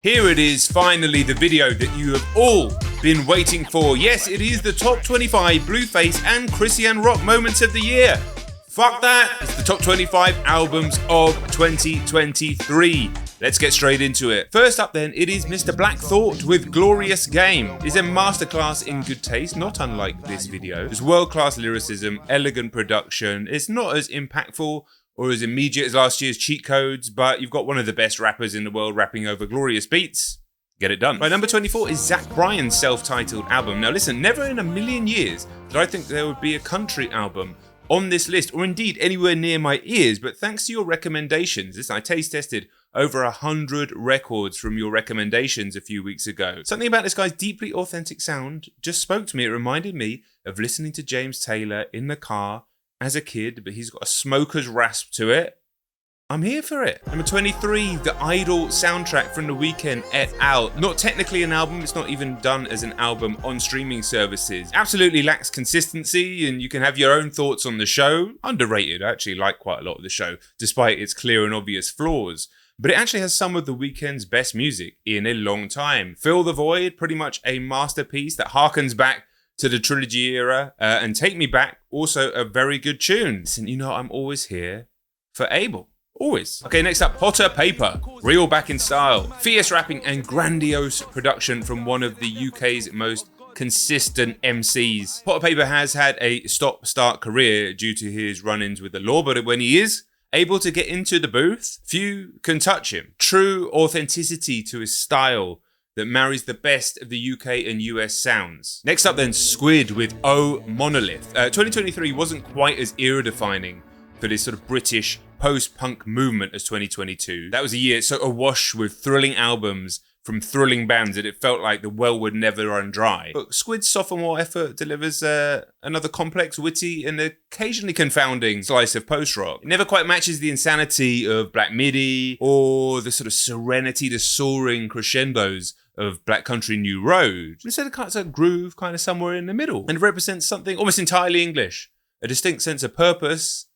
Here it is, finally the video that you have all been waiting for. Yes, it is the top 25 Blueface and Christian rock moments of the year. Fuck that, it's the top 25 albums of 2023. Let's get straight into it. First up then, it is Mr. Black Thought with Glorious Game. It's a masterclass in good taste, not unlike this video. It's world-class lyricism, elegant production. It's not as impactful or as immediate as last year's Cheat Codes, but you've got one of the best rappers in the world rapping over glorious beats. Get it done. Right, number 24 is Zach Bryan's self-titled album. Now listen, never in a million years did I think there would be a country album on this list, or indeed anywhere near my ears, but thanks to your recommendations, listen, I taste tested over 100 records from your recommendations a few weeks ago. Something about this guy's deeply authentic sound just spoke to me. It reminded me of listening to James Taylor in the car as a kid, but he's got a smoker's rasp to it. I'm here for it. Number 23, the Idol soundtrack from The Weeknd et al. Not technically an album, it's not even done as an album on streaming services. Absolutely lacks consistency, and you can have your own thoughts on the show. Underrated, I actually like quite a lot of the show, despite its clear and obvious flaws. But it actually has some of The Weeknd's best music in a long time. Fill the Void, pretty much a masterpiece that harkens back to the Trilogy era, and Take Me Back, also a very good tune. Listen, you know I'm always here for Abel. Always. Okay, next up, Potter Paper. Real back in style. Fierce rapping and grandiose production from one of the UK's most consistent MCs. Potter Paper has had a stop-start career due to his run-ins with the law, but when he is able to get into the booth, few can touch him. True authenticity to his style that marries the best of the UK and US sounds. Next up then, Squid with Oh Monolith. 2023 wasn't quite as era-defining for this sort of British post-punk movement as 2022. That was a year so awash with thrilling albums from thrilling bands that it felt like the well would never run dry. But Squid's sophomore effort delivers another complex, witty, and occasionally confounding slice of post-rock. It never quite matches the insanity of Black Midi or the sort of serenity, the soaring crescendos of Black Country New Road. Instead it cuts a groove kind of somewhere in the middle and represents something almost entirely English, a distinct sense of purpose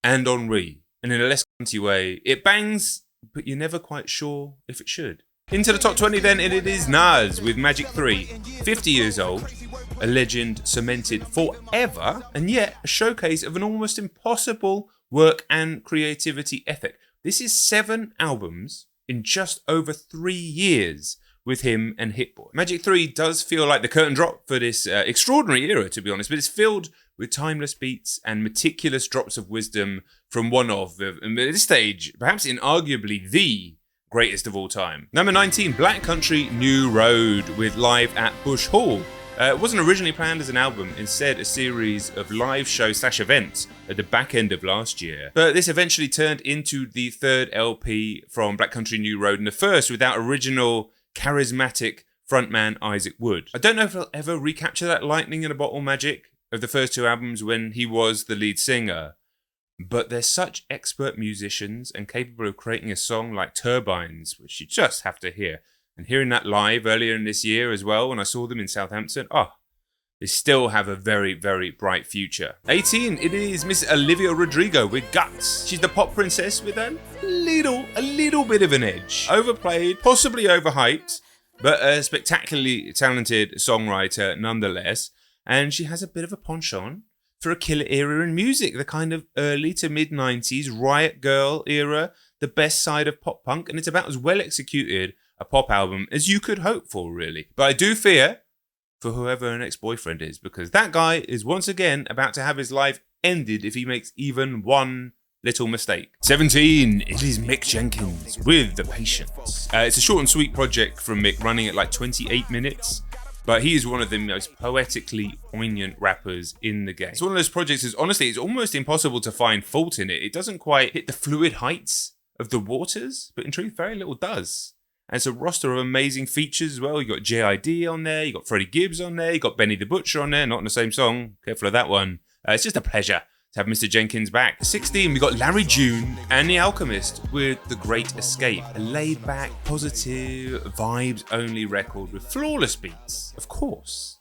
and ennui. And in a less cunty way, it bangs, but you're never quite sure if it should. Into the top 20 then, and it is Nas with Magic 3. 50 years old, a legend cemented forever, and yet a showcase of an almost impossible work and creativity ethic. This is 7 albums in just over 3 years with him and Hit Boy. Magic 3 does feel like the curtain drop for this extraordinary era, to be honest, but it's filled with timeless beats and meticulous drops of wisdom from one of, at this stage, perhaps inarguably the greatest of all time. Number 19, Black Country New Road with Live at Bush Hall. It wasn't originally planned as an album, instead a series of live show/events at the back end of last year. But this eventually turned into the third LP from Black Country New Road, and the first without original charismatic frontman Isaac Wood. I don't know if he'll ever recapture that lightning in a bottle magic of the first 2 albums when he was the lead singer, but they're such expert musicians and capable of creating a song like Turbines, which you just have to hear. And hearing that live earlier in this year as well, when I saw them in Southampton, they still have a very, very bright future. 18, it is Miss Olivia Rodrigo with Guts. She's the pop princess with a little bit of an edge. Overplayed, possibly overhyped, but a spectacularly talented songwriter nonetheless. And she has a bit of a penchant for a killer era in music, the kind of early to mid-90s Riot Girl era, the best side of pop punk, and it's about as well executed a pop album as you could hope for, really. But I do fear for whoever her ex-boyfriend is, because that guy is once again about to have his life ended if he makes even one little mistake. 17, it is Mick Jenkins with The Patience. It's a short and sweet project from Mick, running at like 28 minutes. But he is one of the most poetically poignant rappers in the game. It's one of those projects is honestly, it's almost impossible to find fault in it. It doesn't quite hit the fluid heights of The Waters, but in truth, very little does. And it's a roster of amazing features as well. You got JID on there, you got Freddie Gibbs on there, you got Benny the Butcher on there, not in the same song. Careful of that one. It's just a pleasure to have Mr. Jenkins back. 16, we got Larry June and The Alchemist with The Great Escape. A laid-back, positive, vibes-only record with flawless beats, of course,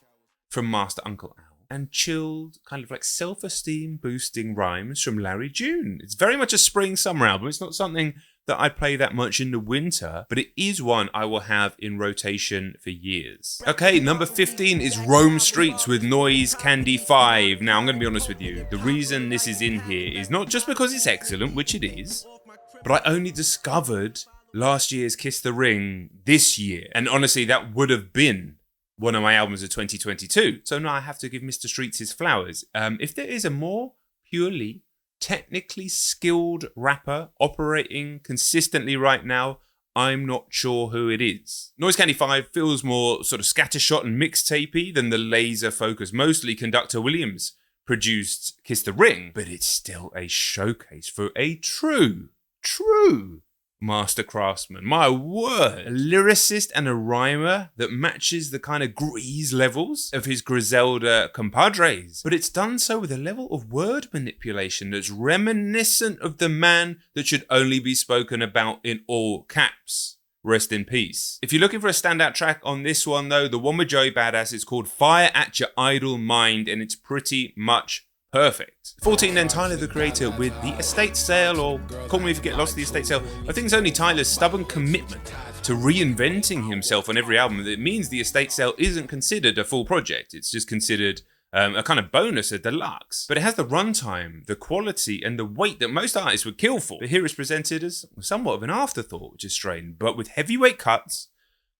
from Master Uncle Al. and chilled, kind of like self-esteem boosting rhymes from Larry June. It's very much a spring-summer album. It's not something that I play that much in the winter, but it is one I will have in rotation for years. Okay, number 15 is Rome Streets with Noise Candy 5. Now, I'm going to be honest with you. The reason this is in here is not just because it's excellent, which it is, but I only discovered last year's Kiss the Ring this year. And honestly, that would have been one of my albums of 2022. So now I have to give Mr. Streets his flowers. If there is a more purely technically skilled rapper operating consistently right now, I'm not sure who it is. Noise Candy 5 feels more sort of scattershot and mixtapey than the laser-focused, mostly Conductor Williams produced Kiss the Ring, but it's still a showcase for a true master craftsman. My word. A lyricist and a rhymer that matches the kind of grease levels of his Griselda compadres. But it's done so with a level of word manipulation that's reminiscent of the man that should only be spoken about in all caps. Rest in peace. If you're looking for a standout track on this one though, the one with Joey Badass is called Fire at Your Idle Mind, and it's pretty much perfect. 14 then, Tyler the Creator with The Estate Sale, or Call Me If You Get Lost, The Estate Sale. I think it's only Tyler's stubborn commitment to reinventing himself on every album that means The Estate Sale isn't considered a full project. It's just considered a kind of bonus, a deluxe. But it has the runtime, the quality, and the weight that most artists would kill for. But here it's presented as somewhat of an afterthought, which is strange. But with heavyweight cuts,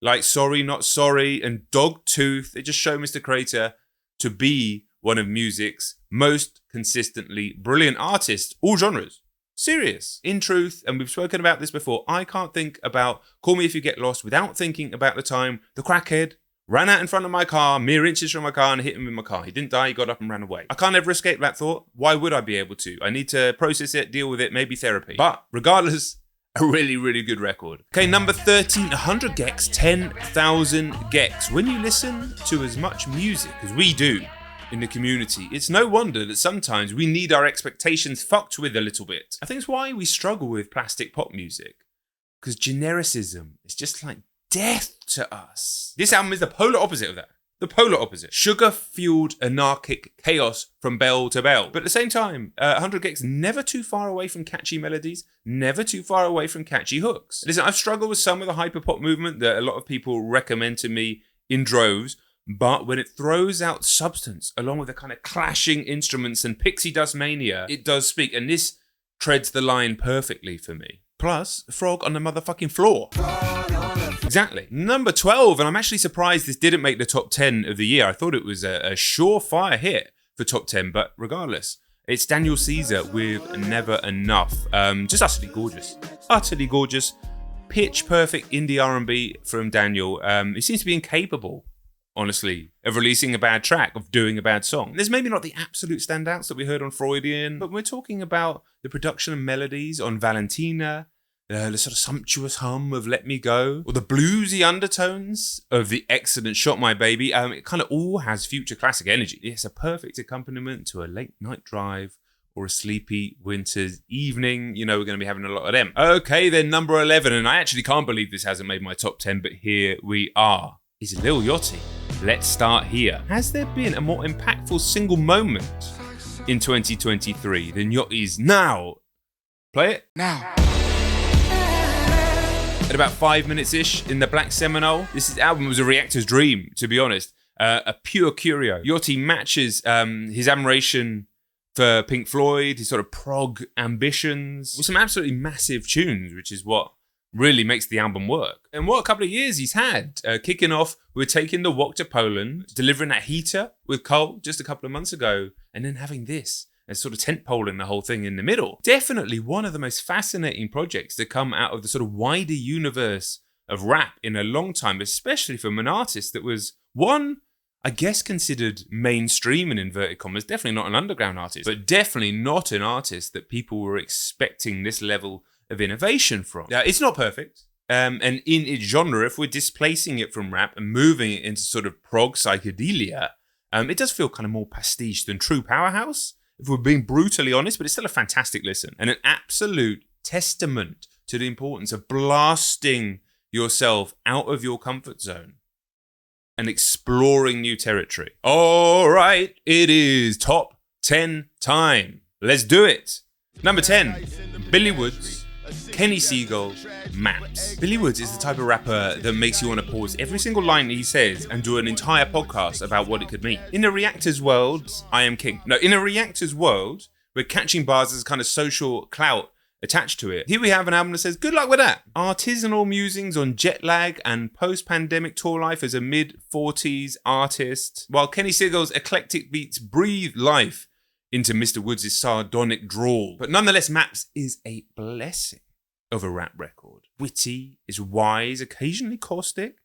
like Sorry Not Sorry and Dogtooth, they just show Mr. Creator to be one of music's most consistently brilliant artists, all genres. Serious. In truth, and we've spoken about this before, I can't think about Call Me If You Get Lost without thinking about the time the crackhead ran out in front of my car, mere inches from my car, and hit him with my car. He didn't die, he got up and ran away. I can't ever escape that thought. Why would I be able to? I need to process it, deal with it, maybe therapy. But regardless, a really, really good record. Okay, number 13, 100 gecs, 10,000 gecs. When you listen to as much music as we do in the community, it's no wonder that sometimes we need our expectations fucked with a little bit. I think it's why we struggle with plastic pop music, because genericism is just like death to us. This album is the polar opposite of that. The polar opposite. Sugar-fueled anarchic chaos from bell to bell. But at the same time, 100 gecs never too far away from catchy melodies, never too far away from catchy hooks. Listen, I've struggled with some of the hyperpop movement that a lot of people recommend to me in droves, but when it throws out substance along with the kind of clashing instruments and pixie dust mania, it does speak, and this treads the line perfectly for me. Plus, frog on the motherfucking floor. Exactly. Number 12, and I'm actually surprised this didn't make the top 10 of the year. I thought it was a surefire hit for top 10, but regardless, it's Daniel Caesar with Never Enough. Just utterly gorgeous. Utterly gorgeous. Pitch perfect indie R&B from Daniel. He seems to be incapable, honestly, of releasing a bad track, of doing a bad song. There's maybe not the absolute standouts that we heard on Freudian, but we're talking about the production and melodies on Valentina, the sort of sumptuous hum of Let Me Go, or the bluesy undertones of the excellent Shot My Baby. It kind of all has future classic energy. It's a perfect accompaniment to a late night drive or a sleepy winter's evening. You know, we're going to be having a lot of them. Okay, then number 11, and I actually can't believe this hasn't made my top 10, but here we are, is Lil Yachty. Let's Start Here. Has there been a more impactful single moment in 2023 than Yachty's Now? Play it. Now. At about 5 minutes-ish in the Black Seminole, this album was a reactor's dream, to be honest. A pure curio. Yachty matches his admiration for Pink Floyd, his sort of prog ambitions, with some absolutely massive tunes, which is what really makes the album work. And what a couple of years he's had. Kicking off with Taking the Walk to Poland, delivering that heater with Cole just a couple of months ago, and then having this as sort of tentpoling the whole thing in the middle. Definitely one of the most fascinating projects to come out of the sort of wider universe of rap in a long time, especially from an artist that was, one, I guess considered mainstream in inverted commas, definitely not an underground artist, but definitely not an artist that people were expecting this level of innovation from. It's not perfect. And in its genre, if we're displacing it from rap and moving it into sort of prog psychedelia, it does feel kind of more pastiche than true powerhouse, if we're being brutally honest, but it's still a fantastic listen and an absolute testament to the importance of blasting yourself out of your comfort zone and exploring new territory. All right, it is top 10 time. Let's do it. Number 10, Billy Woods, Kenny Seagull, Maps. Billy Woods is the type of rapper that makes you want to pause every single line he says and do an entire podcast about what it could mean. In a Reactor's world, I am king. No, in a Reactor's world, where catching bars is kind of social clout attached to it, here we have an album that says, good luck with that. Artisanal musings on jet lag and post-pandemic tour life as a mid-40s artist, while Kenny Seagull's eclectic beats breathe life into Mr. Woods' sardonic drawl. But nonetheless, Maps is a blessing of a rap record. Witty, is wise, occasionally caustic,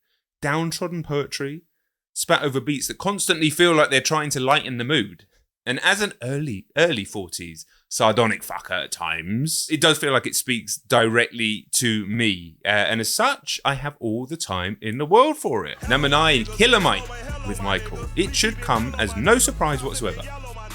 downtrodden poetry, spat over beats that constantly feel like they're trying to lighten the mood. And as an early 40s sardonic fucker at times, it does feel like it speaks directly to me. And as such, I have all the time in the world for it. Number 9, Killer Mike with Michael. It should come as no surprise whatsoever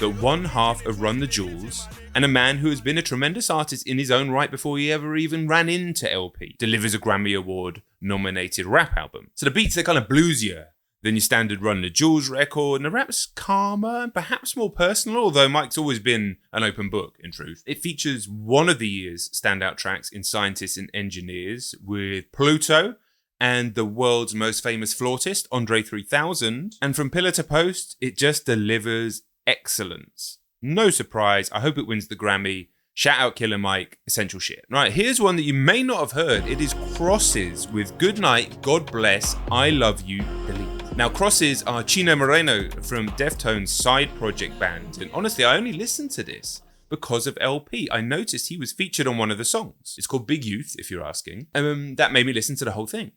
that one half of Run the Jewels, and a man who has been a tremendous artist in his own right before he ever even ran into LP, delivers a Grammy Award nominated rap album. So the beats are kind of bluesier than your standard Run the Jewels record, and the rap's calmer and perhaps more personal, although Mike's always been an open book, in truth. It features one of the year's standout tracks in Scientists and Engineers with Pluto and the world's most famous flautist, Andre 3000. And from pillar to post, it just delivers excellence. No surprise, I hope it wins the Grammy. Shout out Killer Mike, essential shit. Right, here's one that you may not have heard. It is Crosses with Good Night, God Bless, I Love You, Delete. Now, Crosses are Chino Moreno from Deftones' side project band, and honestly, I only listened to this because of LP. I noticed he was featured on one of the songs. It's called Big Youth, if you're asking. That made me listen to the whole thing.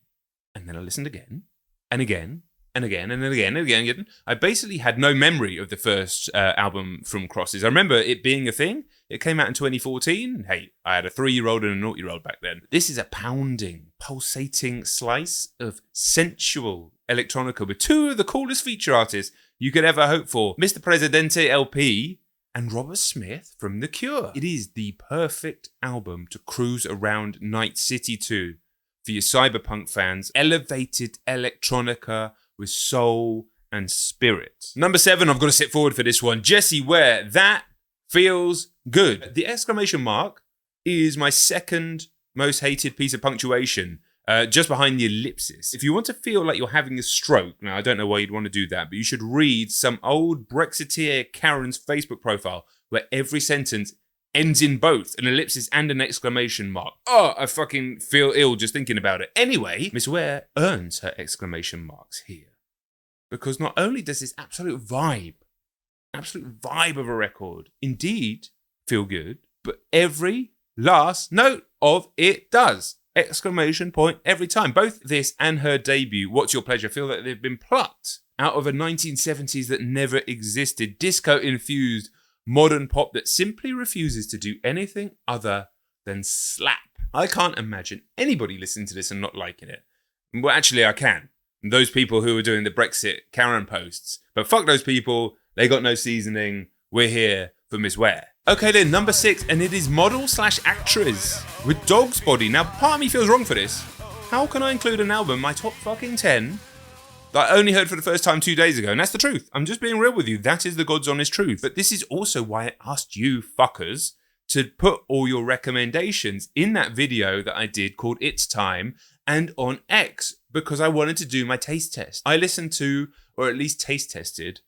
And then I listened again, and again, and again, and again, and again. I basically had no memory of the first album from Crosses. I remember it being a thing. It came out in 2014. Hey, I had a 3-year-old and a 0-year-old back then. This is a pounding, pulsating slice of sensual electronica with two of the coolest feature artists you could ever hope for. Mr. Presidente LP and Robert Smith from The Cure. It is the perfect album to cruise around Night City to for your cyberpunk fans. Elevated electronica with soul and spirit. Number 7, I've got to sit forward for this one. Jessie Ware, That Feels Good. The exclamation mark is my second most hated piece of punctuation, just behind the ellipsis. If you want to feel like you're having a stroke, now I don't know why you'd want to do that, but you should read some old Brexiteer Karen's Facebook profile where every sentence ends in both an ellipsis and an exclamation mark. Oh, I fucking feel ill just thinking about it. Anyway, Miss Ware earns her exclamation marks here. Because not only does this absolute vibe of a record indeed feel good, but every last note of it does. Exclamation point every time. Both this and her debut, What's Your Pleasure, feel like they've been plucked out of a 1970s that never existed, disco-infused modern pop that simply refuses to do anything other than slap. I can't imagine anybody listening to this and not liking it. Well, actually, I can. Those people who are doing the Brexit Karen posts. But fuck those people. They got no seasoning. We're here for Miss Ware. Okay then, number 6, and it is model/actress with Dog's Body. Now, part of me feels wrong for this. How can I include an album, my top fucking 10, that I only heard for the first time 2 days ago? And that's the truth. I'm just being real with you. That is the God's honest truth. But this is also why I asked you fuckers to put all your recommendations in that video that I did called It's Time and on X, because I wanted to do my taste test. I listened to, or at least taste tested,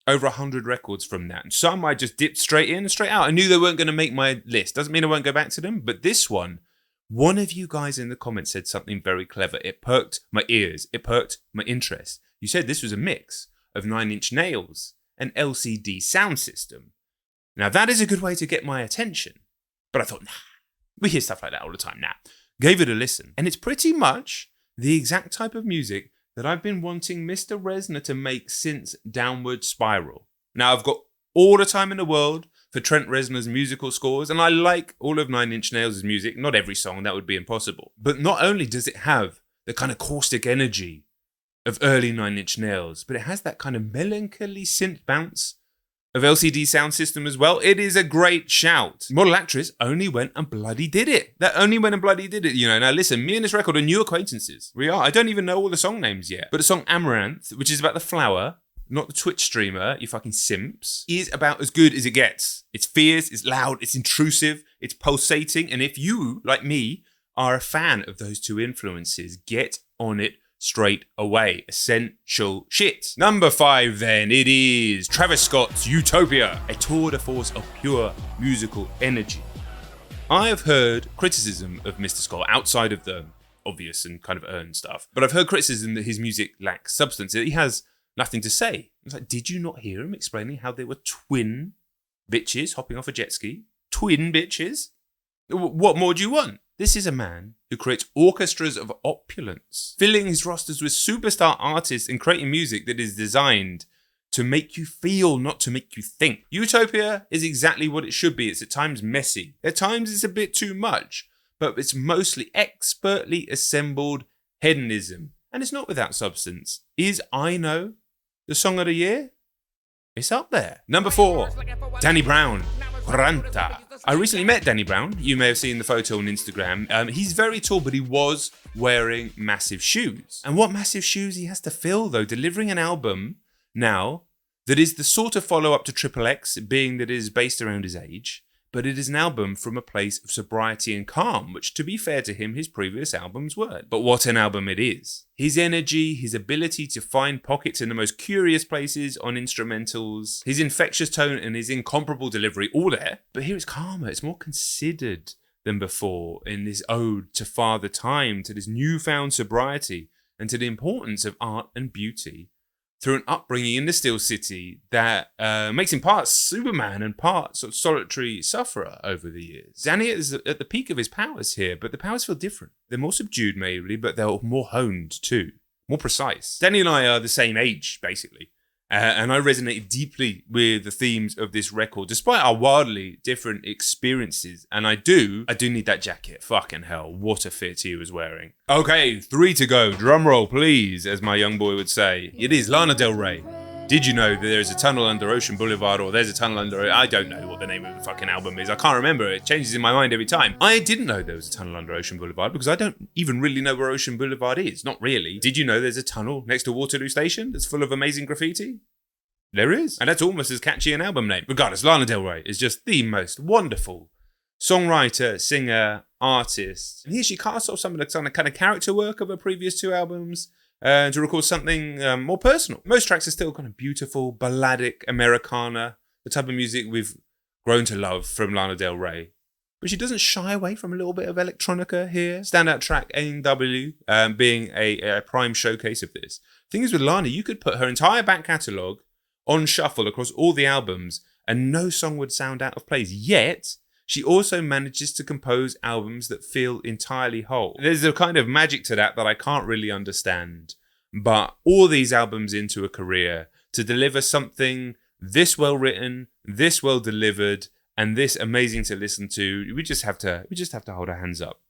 over 100 records from that. And some I just dipped straight in and straight out. I knew they weren't going to make my list. Doesn't mean I won't go back to them. But this one of you guys in the comments said something very clever. It perked my ears. It perked my interest. You said this was a mix of 9 Inch Nails and LCD Sound System. Now that is a good way to get my attention. But I thought, nah, we hear stuff like that all the time. Nah. Gave it a listen. And it's pretty much the exact type of music that I've been wanting Mr. Reznor to make since Downward Spiral. Now, I've got all the time in the world for Trent Reznor's musical scores, and I like all of 9 Inch Nails' music. Not every song, that would be impossible. But not only does it have the kind of caustic energy of early 9 Inch Nails, but it has that kind of melancholy synth bounce of LCD sound system as well. It is a great shout. Model Actress only went and bloody did it. Now listen, me and this record are new acquaintances. We are. I don't even know all the song names yet. But the song Amaranth, which is about the flower, not the Twitch streamer, you fucking simps, is about as good as it gets. It's fierce, it's loud, it's intrusive, it's pulsating. And if you, like me, are a fan of those two influences, get on it straight away. Essential shit. Number 5 then, it is Travis Scott's Utopia, a tour de force of pure musical energy. I have heard criticism of Mr. Scott outside of the obvious and kind of earned stuff, but I've heard criticism that his music lacks substance, that he has nothing to say. It's like, did you not hear him explaining how they were twin bitches hopping off a jet ski? Twin bitches? What more do you want? This is a man who creates orchestras of opulence, filling his rosters with superstar artists and creating music that is designed to make you feel, not to make you think. Utopia is exactly what it should be. It's at times messy. At times it's a bit too much, but it's mostly expertly assembled hedonism. And it's not without substance. Is I Know the song of the year? It's up there. Number 4, Danny Brown, Ranta. I recently met Danny Brown. You may have seen the photo on Instagram. He's very tall, but he was wearing massive shoes. And what massive shoes he has to fill, though, delivering an album now that is the sort of follow-up to Triple X, being that it is based around his age, but it is an album from a place of sobriety and calm, which, to be fair to him, his previous albums weren't. But what an album it is. His energy, his ability to find pockets in the most curious places on instrumentals, his infectious tone and his incomparable delivery, all there. But here it's calmer, it's more considered than before in this ode to Father Time, to this newfound sobriety, and to the importance of art and beauty through an upbringing in the Steel City that makes him part Superman and part sort of solitary sufferer over the years. Danny is at the peak of his powers here, but the powers feel different. They're more subdued maybe, but they're more honed too, more precise. Danny and I are the same age, basically. And I resonate deeply with the themes of this record, despite our wildly different experiences. And I do need that jacket. Fucking hell, what a fit he was wearing. Okay, 3 to go. Drum roll, please, as my young boy would say. It is Lana Del Rey. Did you know that there's a tunnel under Ocean Boulevard, or there's a tunnel under... I don't know what the name of the fucking album is. I can't remember. It changes in my mind every time. I didn't know there was a tunnel under Ocean Boulevard because I don't even really know where Ocean Boulevard is. Not really. Did you know there's a tunnel next to Waterloo Station that's full of amazing graffiti? There is. And that's almost as catchy an album name. Regardless, Lana Del Rey is just the most wonderful songwriter, singer, artist. And here she casts off some of the kind of character work of her previous 2 albums to record something more personal. Most tracks are still kind of beautiful, balladic, Americana, the type of music we've grown to love from Lana Del Rey. But she doesn't shy away from a little bit of electronica here. Standout track A&W being a prime showcase of this. The thing is with Lana, you could put her entire back catalogue on shuffle across all the albums and no song would sound out of place. Yet, she also manages to compose albums that feel entirely whole. There's a kind of magic to that I can't really understand. But all these albums into a career to deliver something this well written, this well delivered, and this amazing to listen to, we just have to hold our hands up.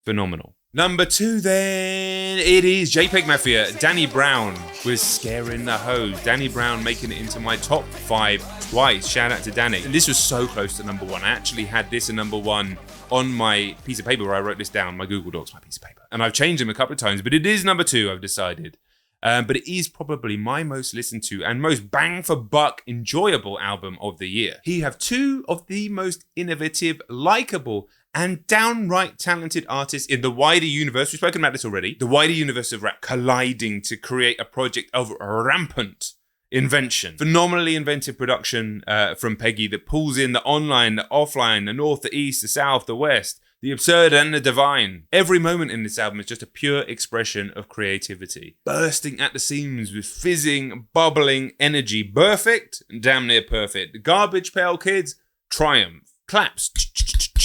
Phenomenal. Number 2 then, it is JPEG Mafia. Danny Brown was Scaring the Hoes. Danny Brown making it into my top 5 twice. Shout out to Danny. And this was so close to number 1. I actually had this at number 1 on my piece of paper where I wrote this down, my Google Docs, my piece of paper. And I've changed them a couple of times, but it is number 2, I've decided. But it is probably my most listened to and most bang for buck enjoyable album of the year. He have 2 of the most innovative, likable, and downright talented artists in the wider universe. We've spoken about this already. The wider universe of rap colliding to create a project of rampant invention. Phenomenally inventive production from Peggy that pulls in the online, the offline, the north, the east, the south, the west, the absurd and the divine. Every moment in this album is just a pure expression of creativity. Bursting at the seams with fizzing, bubbling energy. Perfect, damn near perfect. Garbage Pail Kids, triumph. Claps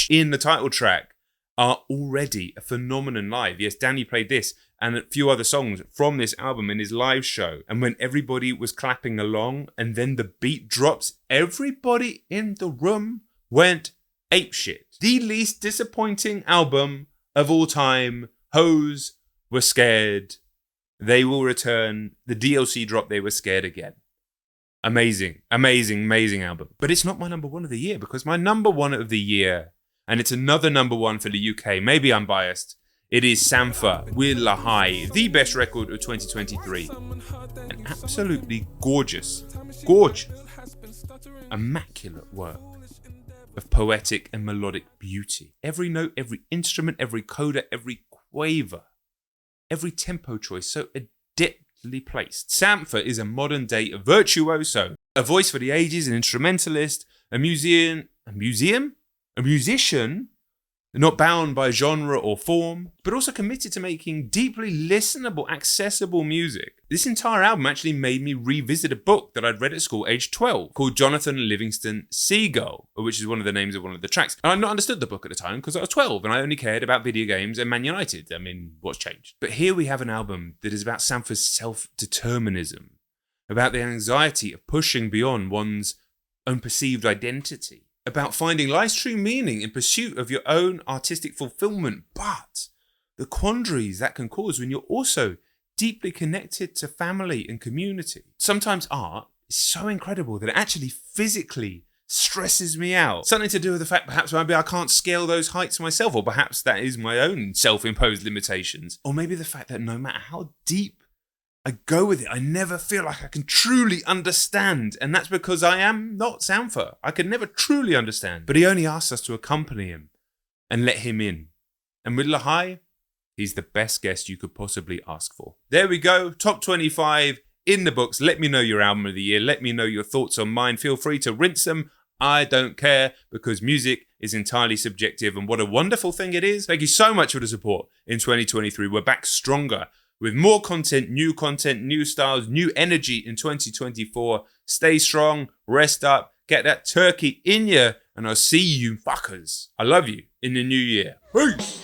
in the title track are already a phenomenon live. Yes, Danny played this and a few other songs from this album in his live show. And when everybody was clapping along and then the beat drops, everybody in the room went apeshit. The least disappointing album of all time. Hoes were scared. They will return. The DLC drop, they were scared again. Amazing, amazing, amazing album. But it's not my number one of the year, because my number one of the year, and it's another number one for the UK, maybe I'm biased, it is Sampha with Lahai, the best record of 2023. An absolutely gorgeous, immaculate work of poetic and melodic beauty. Every note, every instrument, every coda, every quaver, every tempo choice so adeptly placed. Sampha is a modern day virtuoso, a voice for the ages, an instrumentalist, a musician, not bound by genre or form, but also committed to making deeply listenable, accessible music. This entire album actually made me revisit a book that I'd read at school aged 12 called Jonathan Livingston Seagull, which is one of the names of one of the tracks. And I'd not understood the book at the time because I was 12 and I only cared about video games and Man United. I mean, what's changed? But here we have an album that is about Sampha's self-determinism, about the anxiety of pushing beyond one's own perceived identity, about finding life's true meaning in pursuit of your own artistic fulfillment, but the quandaries that can cause when you're also deeply connected to family and community. Sometimes art is so incredible that it actually physically stresses me out. Something to do with the fact perhaps maybe I can't scale those heights myself, or perhaps that is my own self-imposed limitations. Or maybe the fact that no matter how deep I go with it, I never feel like I can truly understand. And that's because I am not Sampha. I can never truly understand. But he only asks us to accompany him and let him in. And with Lahai, he's the best guest you could possibly ask for. There we go. Top 25 in the books. Let me know your album of the year. Let me know your thoughts on mine. Feel free to rinse them. I don't care, because music is entirely subjective. And what a wonderful thing it is. Thank you so much for the support in 2023. We're back stronger, with more content, new styles, new energy in 2024. Stay strong, rest up, get that turkey in you, and I'll see you fuckers. I love you in the new year. Peace.